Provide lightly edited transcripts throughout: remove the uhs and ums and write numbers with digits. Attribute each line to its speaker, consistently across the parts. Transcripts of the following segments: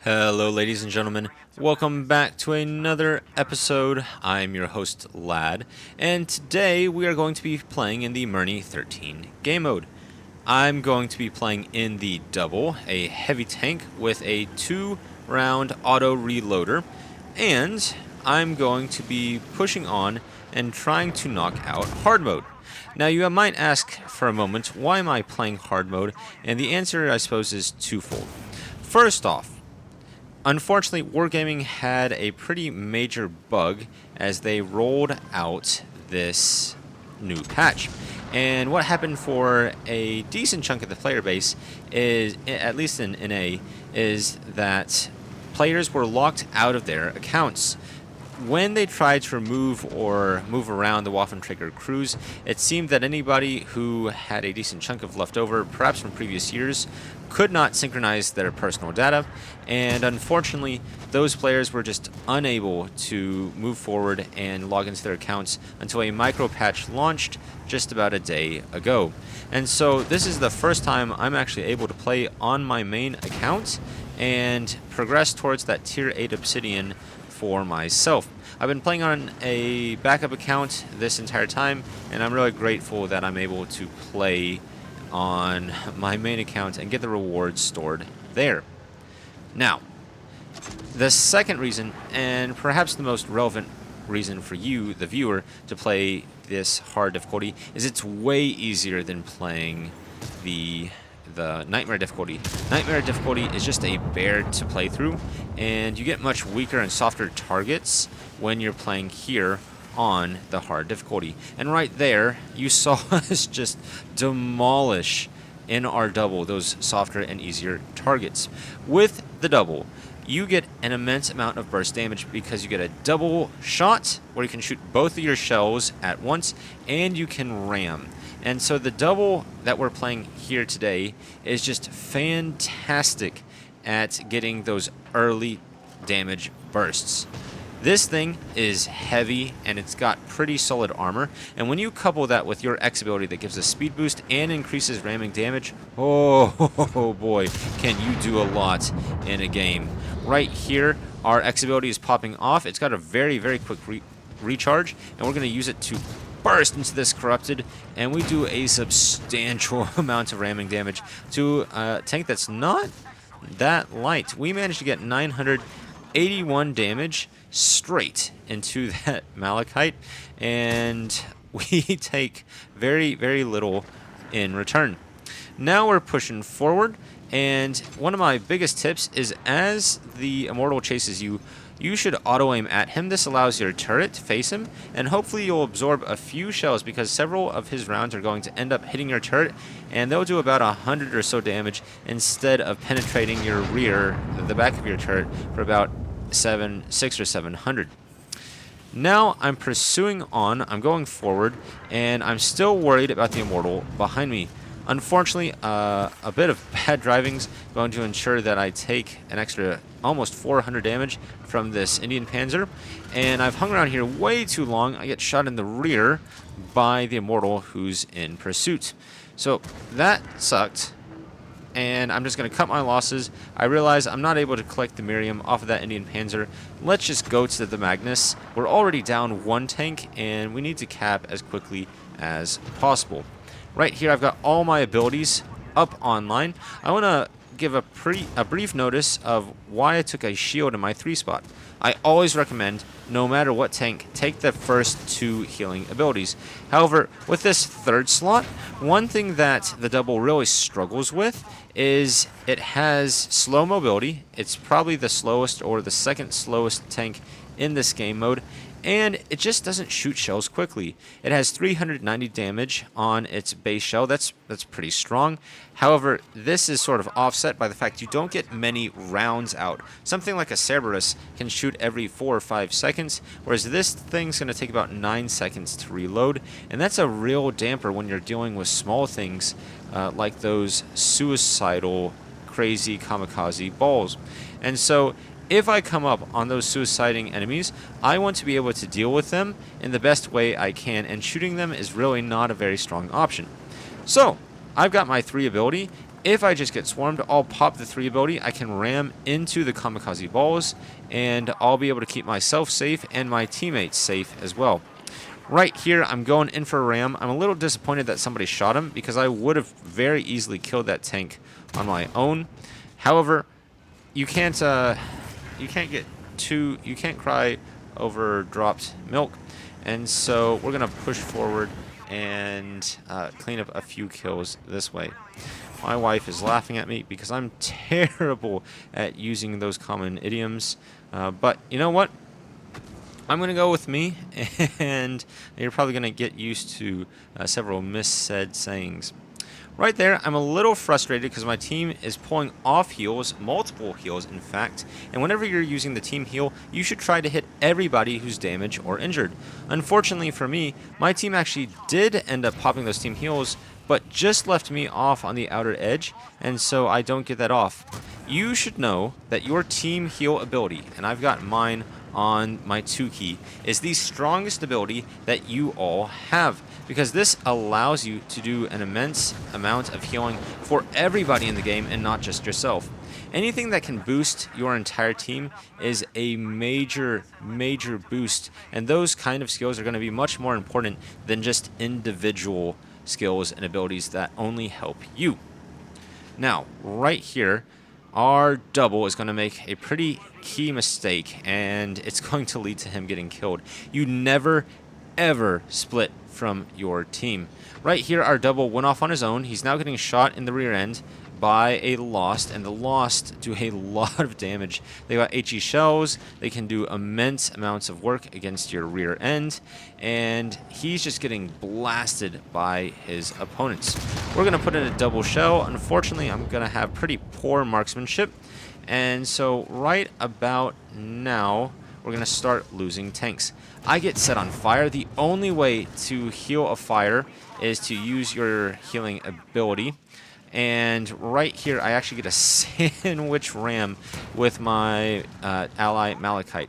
Speaker 1: Hello, ladies and gentlemen. Welcome back to another episode. I'm your host, Lad, and today we are going to be playing in the Mirny 13 game mode. I'm going to be playing in the double, a heavy tank with a 2-round auto reloader, and I'm going to be pushing on and trying to knock out hard mode. Now, you might ask for a moment, why am I playing hard mode? And the answer, I suppose, is twofold. First off, unfortunately, Wargaming had a pretty major bug as they rolled out this new patch. And what happened for a decent chunk of the player base is, at least in NA, is that players were locked out of their accounts. When they tried to remove or move around the Waffenträger crews, it seemed that anybody who had a decent chunk of leftover, perhaps from previous years, could not synchronize their personal data, and unfortunately, those players were just unable to move forward and log into their accounts until a micro patch launched just about a day ago. And so this is the first time I'm actually able to play on my main account and progress towards that tier 8 obsidian for myself. I've been playing on a backup account this entire time, and I'm really grateful that I'm able to play on my main account and get the rewards stored there. Now, the second reason, and perhaps the most relevant reason for you, the viewer, to play this hard difficulty, is it's way easier than playing the Nightmare difficulty. Nightmare difficulty is just a bear to play through, and you get much weaker and softer targets when you're playing here on the hard difficulty. And right there, you saw us just demolish in our double those softer and easier targets. With the double, you get an immense amount of burst damage because you get a double shot where you can shoot both of your shells at once, and you can ram. And so the double that we're playing here today is just fantastic at getting those early damage bursts. This thing is heavy, and it's got pretty solid armor, and when you couple that with your X ability that gives a speed boost and increases ramming damage, oh boy, can you do a lot in a game. Right here, our X ability is popping off. It's got a very, very quick recharge, and we're going to use it to burst into this corrupted, and we do a substantial amount of ramming damage to a tank that's not that light. We managed to get 981 damage straight into that Malachite, and we take very, very little in return. Now we're pushing forward, and one of my biggest tips is as the Immortal chases you, you should auto-aim at him. This allows your turret to face him, and hopefully you'll absorb a few shells because several of his rounds are going to end up hitting your turret, and they'll do about 100 or so damage instead of penetrating your rear, the back of your turret, for about 600 or 700. Now I'm pursuing on, I'm going forward, and I'm still worried about the Immortal behind me. Unfortunately, a bit of bad driving's going to ensure that I take an extra almost 400 damage from this Indian Panzer, and I've hung around here way too long. I get shot in the rear by the Immortal who's in pursuit. So that sucked, and I'm just going to cut my losses. I realize I'm not able to collect the Miriam off of that Indian Panzer. Let's just go to the Magnus. We're already down one tank, and we need to cap as quickly as possible. Right here, I've got all my abilities up online. I want to give a brief notice of why I took a shield in my 3 spot. I always recommend, no matter what tank, take the first 2 healing abilities. However, with this 3rd slot, one thing that the double really struggles with is it has slow mobility. It's probably the slowest or the second slowest tank in this game mode, and it just doesn't shoot shells quickly. It has 390 damage on its base shell. That's pretty strong. However, this is sort of offset by the fact you don't get many rounds out. Something like a Cerberus can shoot every 4 or 5 seconds, whereas this thing's going to take about 9 seconds to reload, and that's a real damper when you're dealing with small things like those suicidal, crazy kamikaze balls. And so if I come up on those suiciding enemies, I want to be able to deal with them in the best way I can, and shooting them is really not a very strong option. So I've got my 3 ability, If I just get swarmed, I'll pop the 3 ability. I can ram into the kamikaze balls, and I'll be able to keep myself safe and my teammates safe as well. Right here, I'm going in for a ram. I'm a little disappointed that somebody shot him because I would have very easily killed that tank on my own. However, you can't cry over dropped milk, and so we're gonna push forward and clean up a few kills this way. My wife is laughing at me because I'm terrible at using those common idioms, but you know what? I'm going to go with me, and you're probably going to get used to several missaid sayings. Right there, I'm a little frustrated because my team is pulling off heals, multiple heals in fact, and whenever you're using the team heal, you should try to hit everybody who's damaged or injured. Unfortunately for me, my team actually did end up popping those team heals, but just left me off on the outer edge, and so I don't get that off. You should know that your team heal ability, and I've got mine on my 2 key, is the strongest ability that you all have, because this allows you to do an immense amount of healing for everybody in the game and not just yourself. Anything that can boost your entire team is a major boost, and those kind of skills are going to be much more important than just individual skills and abilities that only help you. Now, right here, our double is going to make a pretty key mistake, and it's going to lead to him getting killed. You never, ever split from your team. Right here, our double went off on his own. He's now getting shot in the rear end by a Lost, and the Lost do a lot of damage. They got HE shells. They can do immense amounts of work against your rear end, and he's just getting blasted by his opponents. We're going to put in a double shell. Unfortunately, I'm going to have pretty poor marksmanship, and so right about now, we're going to start losing tanks. I get set on fire. The only way to heal a fire is to use your healing ability. And right here, I actually get a sandwich ram with my ally Malachite.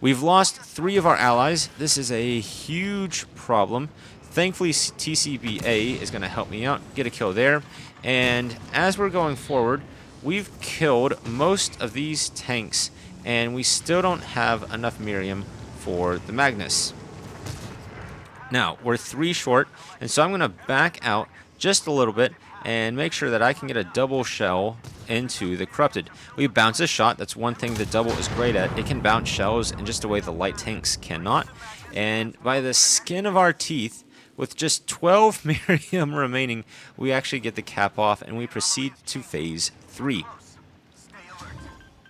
Speaker 1: We've lost 3 of our allies. This is a huge problem. Thankfully, TCBA is going to help me out, get a kill there. And as we're going forward, we've killed most of these tanks, and we still don't have enough Miriam for the Magnus. Now, we're 3 short, and so I'm going to back out just a little bit and make sure that I can get a double shell into the Corrupted. We bounce a shot. That's one thing the double is great at. It can bounce shells in just a way the light tanks cannot. And by the skin of our teeth, with just 12 Miriam remaining, we actually get the cap off, and we proceed to phase 3.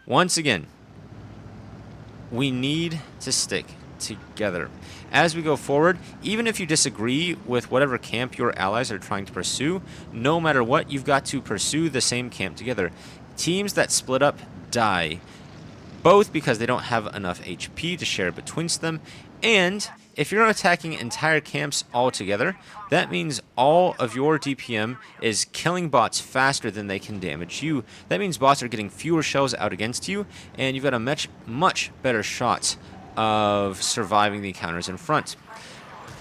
Speaker 1: Once again, we need to stick together. As we go forward, even if you disagree with whatever camp your allies are trying to pursue, no matter what, you've got to pursue the same camp together. Teams that split up die, both because they don't have enough HP to share betwixt them, and if you're attacking entire camps all together, that means all of your DPM is killing bots faster than they can damage you. That means bots are getting fewer shells out against you, and you've got a much better shot of surviving the encounters in front.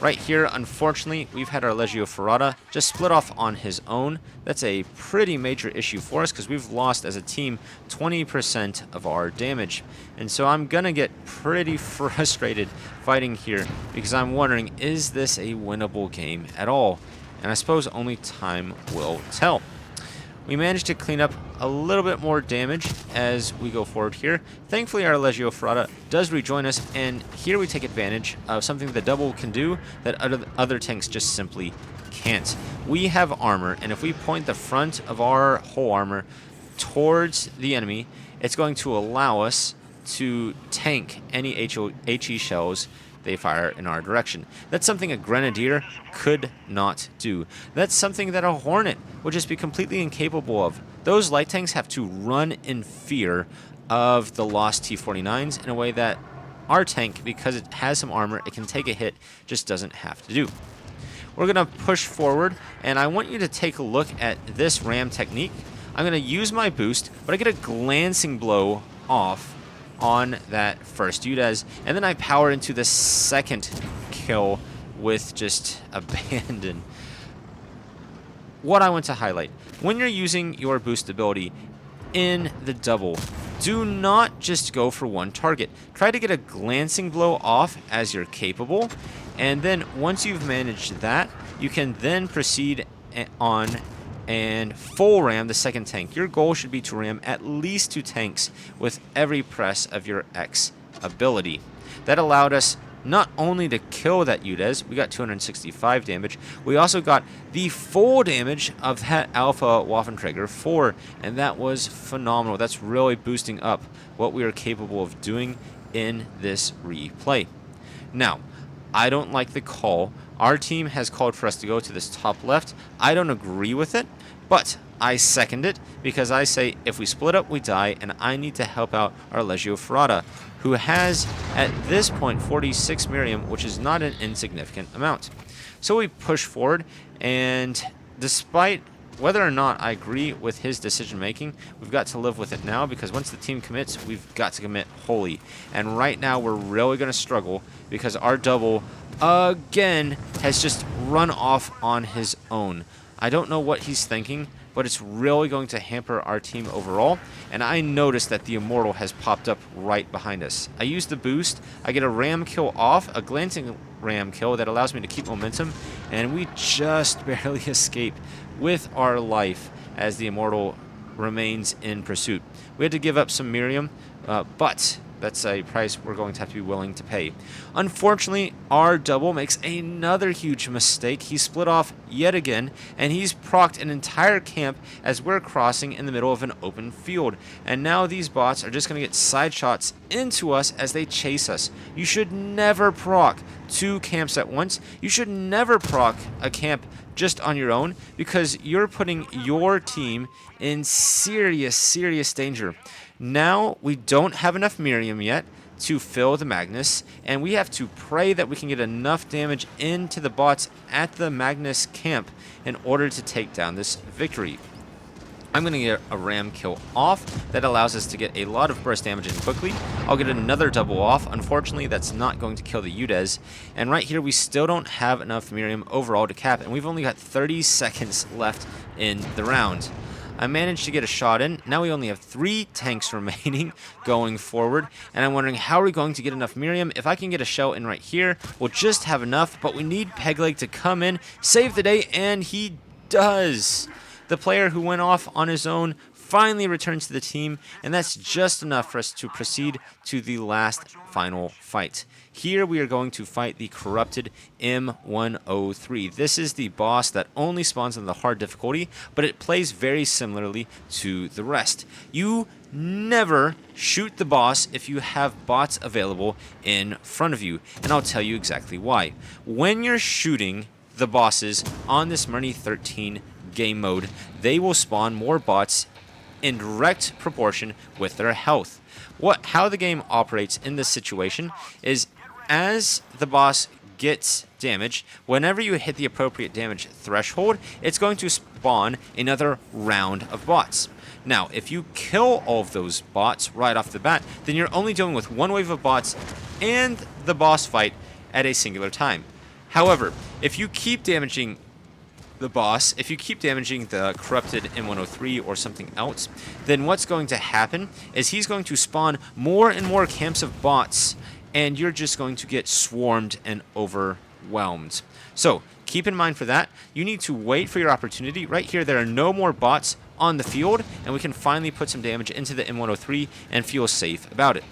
Speaker 1: Right here, unfortunately, we've had our Legio Ferrata just split off on his own. That's a pretty major issue for us because we've lost as a team 20% of our damage. And so I'm going to get pretty frustrated fighting here because I'm wondering, is this a winnable game at all? And I suppose only time will tell. We managed to clean up a little bit more damage as we go forward here. Thankfully, our Legio Ferrata does rejoin us, and here we take advantage of something the double can do that other tanks just simply can't. We have armor, and if we point the front of our whole armor towards the enemy, it's going to allow us to tank any HE shells they fire in our direction. That's something a Grenadier could not do. That's something that a Hornet would just be completely incapable of. Those light tanks have to run in fear of the lost T-49s in a way that our tank, because it has some armor, it can take a hit, just doesn't have to do. We're going to push forward, and I want you to take a look at this ram technique. I'm going to use my boost, but I get a glancing blow off on that first UDES, and then I power into the second kill with just abandon. what I want to highlight. When you're using your boost ability in the double, do not just go for one target. Try to get a glancing blow off as you're capable, and then once you've managed that, you can then proceed on and full ram the second tank. Your goal should be to ram at least 2 tanks with every press of your X ability. That allowed us not only to kill that UDES, we got 265 damage, we also got the full damage of that Alpha Waffenträger 4, and that was phenomenal. That's really boosting up what we are capable of doing in this replay. Now, I don't like the call. Our team has called for us to go to this top left. I don't agree with it, but I second it because I say if we split up, we die, and I need to help out our Legio Ferrata, who has, at this point, 46 Miriam, which is not an insignificant amount. So we push forward, and despite whether or not I agree with his decision-making, we've got to live with it now, because once the team commits, we've got to commit wholly. And right now, we're really going to struggle because our double, again, has just run off on his own. I don't know what he's thinking, but it's really going to hamper our team overall. And I noticed that the Immortal has popped up right behind us. I use the boost, I get a ram kill off, a glancing ram kill that allows me to keep momentum, and we just barely escape with our life as the Immortal remains in pursuit. We had to give up some Miriam, but that's a price we're going to have to be willing to pay. Unfortunately, our double makes another huge mistake. He split off yet again, and he's procced an entire camp as we're crossing in the middle of an open field. And now these bots are just going to get side shots into us as they chase us. You should never proc 2 camps at once. You should never proc a camp just on your own, because you're putting your team in serious, serious danger. Now, we don't have enough Miriam yet to fill the Magnus, and we have to pray that we can get enough damage into the bots at the Magnus camp in order to take down this victory. I'm going to get a ram kill off. That allows us to get a lot of burst damage in quickly. I'll get another double off. Unfortunately, that's not going to kill the UDES. And right here, we still don't have enough Miriam overall to cap, and we've only got 30 seconds left in the round. I managed to get a shot in. Now we only have 3 tanks remaining going forward, and I'm wondering how are we going to get enough Miriam. If I can get a shell in right here, we'll just have enough, but we need Pegleg to come in, save the day, and he does. The player who went off on his own finally returns to the team, and that's just enough for us to proceed to the last final fight. Here we are going to fight the corrupted M103. This is the boss that only spawns on the hard difficulty, but it plays very similarly to the rest. You never shoot the boss if you have bots available in front of you, and I'll tell you exactly why. When you're shooting the bosses on this Mirny 13 game mode, they will spawn more bots in direct proportion with their health. How the game operates in this situation is as the boss gets damaged, whenever you hit the appropriate damage threshold, it's going to spawn another round of bots. Now, if you kill all of those bots right off the bat, then you're only dealing with one wave of bots and the boss fight at a singular time. However, if you keep damaging the boss, if you keep damaging the corrupted M103 or something else, then what's going to happen is he's going to spawn more and more camps of bots, and you're just going to get swarmed and overwhelmed. So keep in mind for that, you need to wait for your opportunity. Right here, there are no more bots on the field, and we can finally put some damage into the M103 and feel safe about it.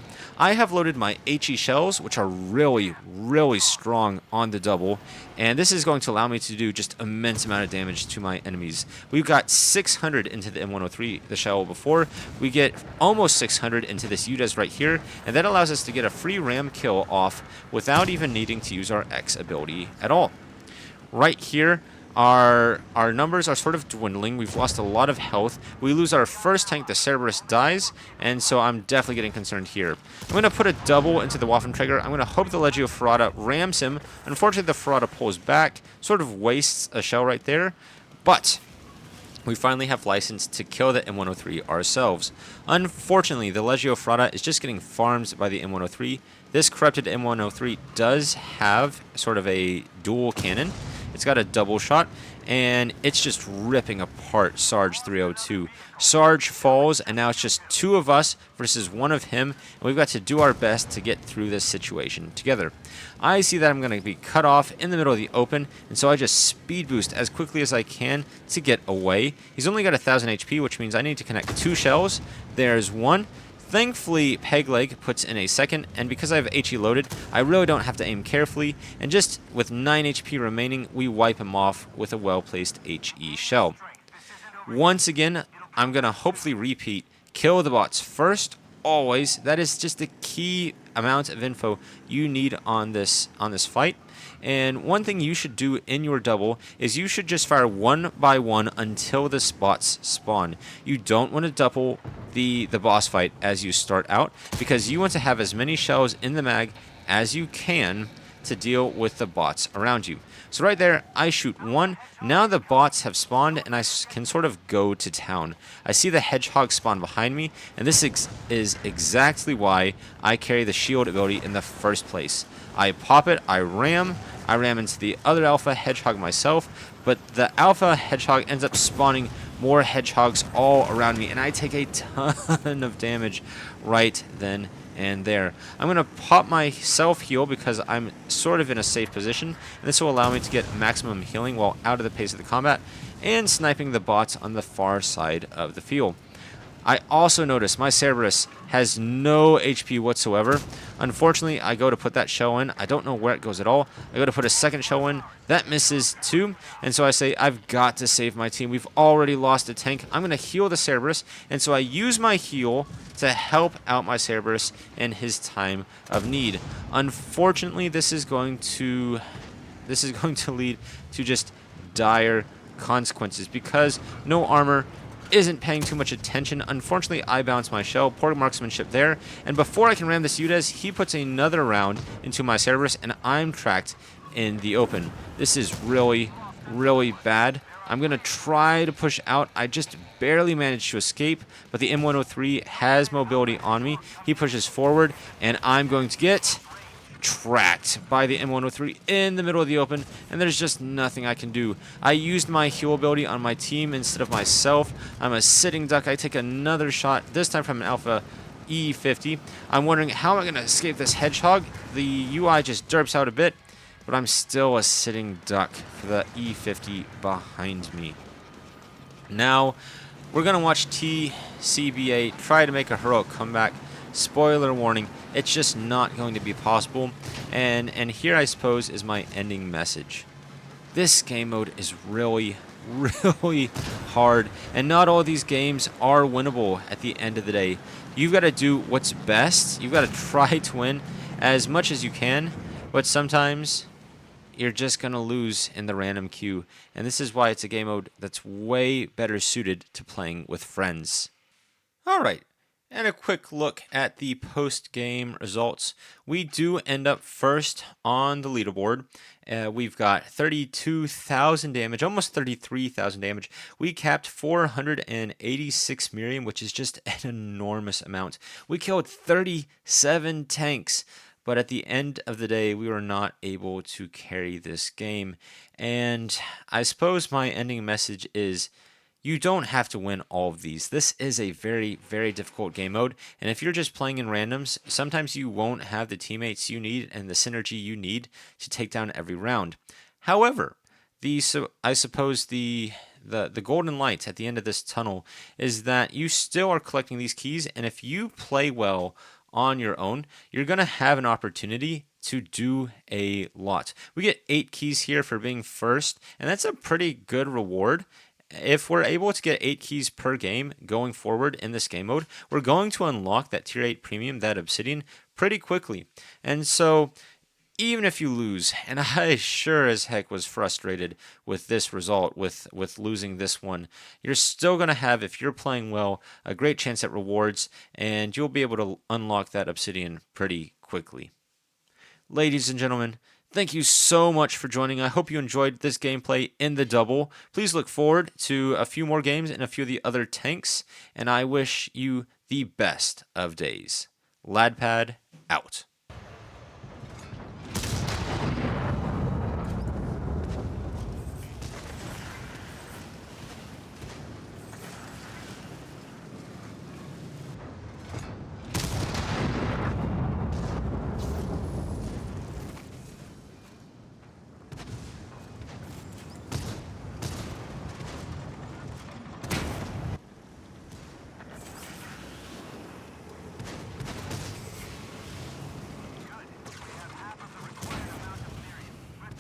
Speaker 1: I have loaded my HE shells, which are really, really strong on the double, and this is going to allow me to do just immense amount of damage to my enemies. We've got 600 into the M103, the shell before. We get almost 600 into this UDES right here, and that allows us to get a free ram kill off without even needing to use our X ability at all. Right here, our numbers are sort of dwindling. We've lost a lot of health. We lose our first tank, the Cerberus dies, and so I'm definitely getting concerned here. I'm going to put a double into the Waffenträger. I'm going to hope the Legio Ferrata rams him. Unfortunately, the Ferrata pulls back, sort of wastes a shell right there, but we finally have license to kill the M103 ourselves. Unfortunately, the Legio Ferrata is just getting farmed by the M103. This corrupted M103 does have sort of a dual cannon. It's got a double shot, and it's just ripping apart Sarge 302. Sarge falls, and now it's just 2 of us versus 1 of him, and we've got to do our best to get through this situation together. I see that I'm going to be cut off in the middle of the open, and so I just speed boost as quickly as I can to get away. He's only got 1,000 HP, which means I need to connect 2 shells. There's 1. Thankfully, Pegleg puts in a second, and because I have HE loaded, I really don't have to aim carefully, and just with 9 HP remaining, we wipe him off with a well-placed HE shell. Once again, I'm going to hopefully repeat, kill the bots first, always. That is just the key amount of info you need on this fight. And one thing you should do in your double is you should just fire 1 by 1 until the bots spawn. You don't want to double the boss fight as you start out, because you want to have as many shells in the mag as you can to deal with the bots around you. So right there, I shoot 1. Now the bots have spawned, and I can sort of go to town. I see the hedgehog spawn behind me, and this is exactly why I carry the shield ability in the first place. I pop it, I ram into the other alpha hedgehog myself, but the alpha hedgehog ends up spawning more hedgehogs all around me, and I take a ton of damage right then and there. I'm going to pop my self-heal because I'm sort of in a safe position, and this will allow me to get maximum healing while out of the pace of the combat, and sniping the bots on the far side of the field. I also notice my Cerberus has no HP whatsoever. Unfortunately, I go to put that shell in. I don't know where it goes at all. I go to put a second shell in. That misses too. And so I say, I've got to save my team. We've already lost a tank. I'm going to heal the Cerberus. And so I use my heal to help out my Cerberus in his time of need. Unfortunately, this is going to lead to just dire consequences because no armor isn't paying too much attention. Unfortunately, I bounce my shell. Poor marksmanship there. And before I can ram this Udez, he puts another round into my Cerberus, and I'm tracked in the open. This is really, really bad. I'm going to try to push out. I just barely managed to escape, but the M103 has mobility on me. He pushes forward, and I'm going to get tracked by the M103 in the middle of the open, and there's just nothing I can do. I used my heal ability on my team instead of myself. I'm a sitting duck. I take another shot, this time from an Alpha E50. I'm wondering how am I going to escape this hedgehog. The UI just derps out a bit, but I'm still a sitting duck for the E50 behind me. Now, we're going to watch TCBA try to make a heroic comeback. Spoiler warning, it's just not going to be possible. And here, I suppose, is my ending message. This game mode is really, really hard, and not all these games are winnable at the end of the day. You've got to do what's best. You've got to try to win as much as you can, but sometimes you're just going to lose in the random queue. And this is why it's a game mode that's way better suited to playing with friends. All right. And a quick look at the post-game results. We do end up first on the leaderboard. We've got 32,000 damage, almost 33,000 damage. We capped 486 Mirny, which is just an enormous amount. We killed 37 tanks, but at the end of the day, we were not able to carry this game. And I suppose my ending message is, you don't have to win all of these. This is a very, very difficult game mode, and if you're just playing in randoms, sometimes you won't have the teammates you need and the synergy you need to take down every round. However, I suppose the golden light at the end of this tunnel is that you still are collecting these keys, and if you play well on your own, you're going to have an opportunity to do a lot. We get 8 keys here for being first, and that's a pretty good reward. If we're able to get 8 keys per game going forward in this game mode, we're going to unlock that tier 8 premium, that obsidian, pretty quickly. And so, even if you lose, and I sure as heck was frustrated with this result, with losing this one, you're still going to have, if you're playing well, a great chance at rewards, and you'll be able to unlock that obsidian pretty quickly. Ladies and gentlemen, thank you so much for joining. I hope you enjoyed this gameplay in the double. Please look forward to a few more games and a few of the other tanks, and I wish you the best of days. Ladpad out.